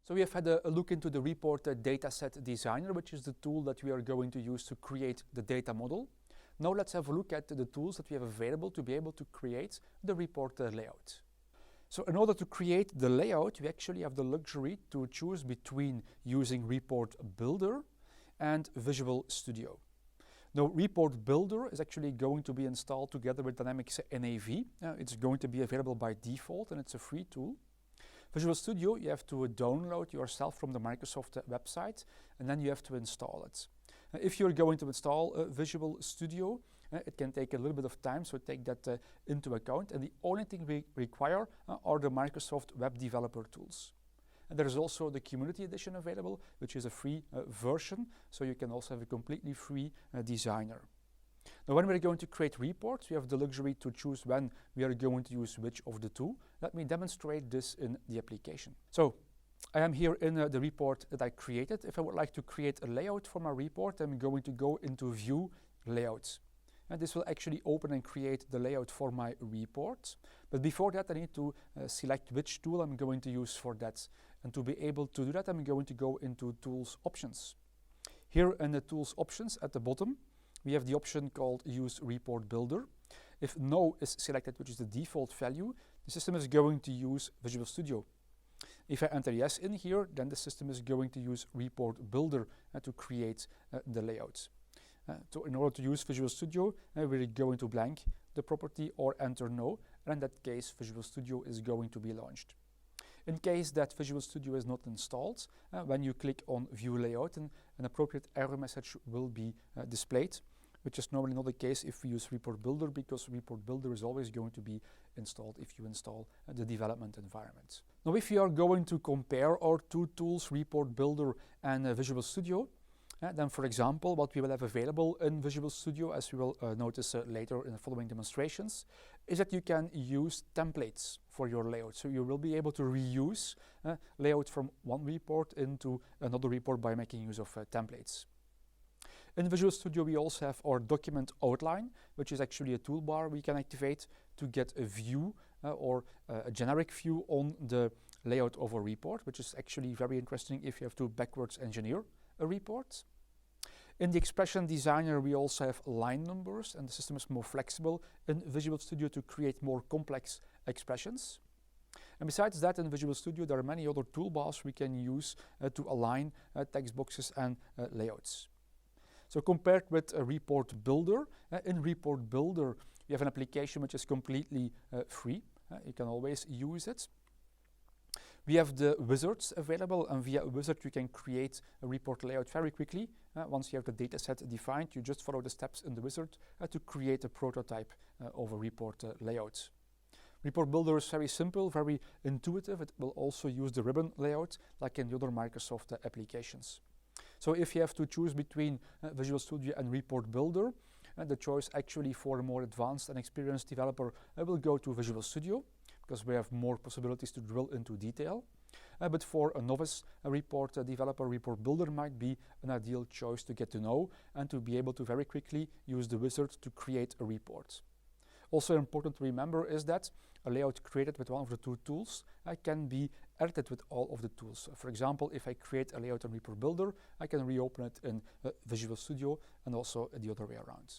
So we have had a look into the report dataset designer, which is the tool that we are going to use to create the data model. Now let's have a look at the tools that we have available to be able to create the report layout. So in order to create the layout, we actually have the luxury to choose between using Report Builder and Visual Studio. Now, Report Builder is actually going to be installed together with Dynamics NAV. It's going to be available by default, and it's a free tool. Visual Studio, you have to download yourself from the Microsoft website, and then you have to install it. If you're going to install Visual Studio, it can take a little bit of time, so take that into account. And the only thing we require are the Microsoft Web Developer tools. And there is also the Community Edition available, which is a free version, so you can also have a completely free designer. Now, when we're going to create reports, we have the luxury to choose when we are going to use which of the two. Let me demonstrate this in the application. So, I am here in the report that I created. If I would like to create a layout for my report, I'm going to go into View, Layouts. And this will actually open and create the layout for my report. But before that, I need to select which tool I'm going to use for that. And to be able to do that, I'm going to go into Tools Options. Here in the Tools Options at the bottom, we have the option called Use Report Builder. If No is selected, which is the default value, the system is going to use Visual Studio. If I enter Yes in here, then the system is going to use Report Builder to create the layout. So in order to use Visual Studio, we're going to blank the property or enter No, and in that case, Visual Studio is going to be launched. In case that Visual Studio is not installed, when you click on View Layout, an appropriate error message will be displayed, which is normally not the case if we use Report Builder, because Report Builder is always going to be installed if you install the development environment. Now, if you are going to compare our two tools, Report Builder and Visual Studio, then, for example, what we will have available in Visual Studio, as we will notice later in the following demonstrations, is that you can use templates for your layout. So you will be able to reuse layout from one report into another report by making use of templates. In Visual Studio, we also have our document outline, which is actually a toolbar we can activate to get a view or a generic view on the layout of a report, which is actually very interesting if you have to backwards engineer a report. In the expression designer, we also have line numbers, and the system is more flexible in Visual Studio to create more complex expressions. And besides that, in Visual Studio, there are many other toolbars we can use to align text boxes and layouts. So compared with a Report Builder, in Report Builder, you have an application which is completely free. You can always use it. We have the wizards available, and via a wizard you can create a report layout very quickly. Once you have the data set defined, you just follow the steps in the wizard to create a prototype of a report layout. Report Builder is very simple, very intuitive. It will also use the ribbon layout like in the other Microsoft applications. So if you have to choose between Visual Studio and Report Builder, the choice actually for a more advanced and experienced developer will go to Visual Studio, because we have more possibilities to drill into detail. But for a novice report developer, Report Builder might be an ideal choice to get to know and to be able to very quickly use the wizard to create a report. Also important to remember is that a layout created with one of the two tools can be edited with all of the tools. For example, if I create a layout in Report Builder, I can reopen it in Visual Studio and also the other way around.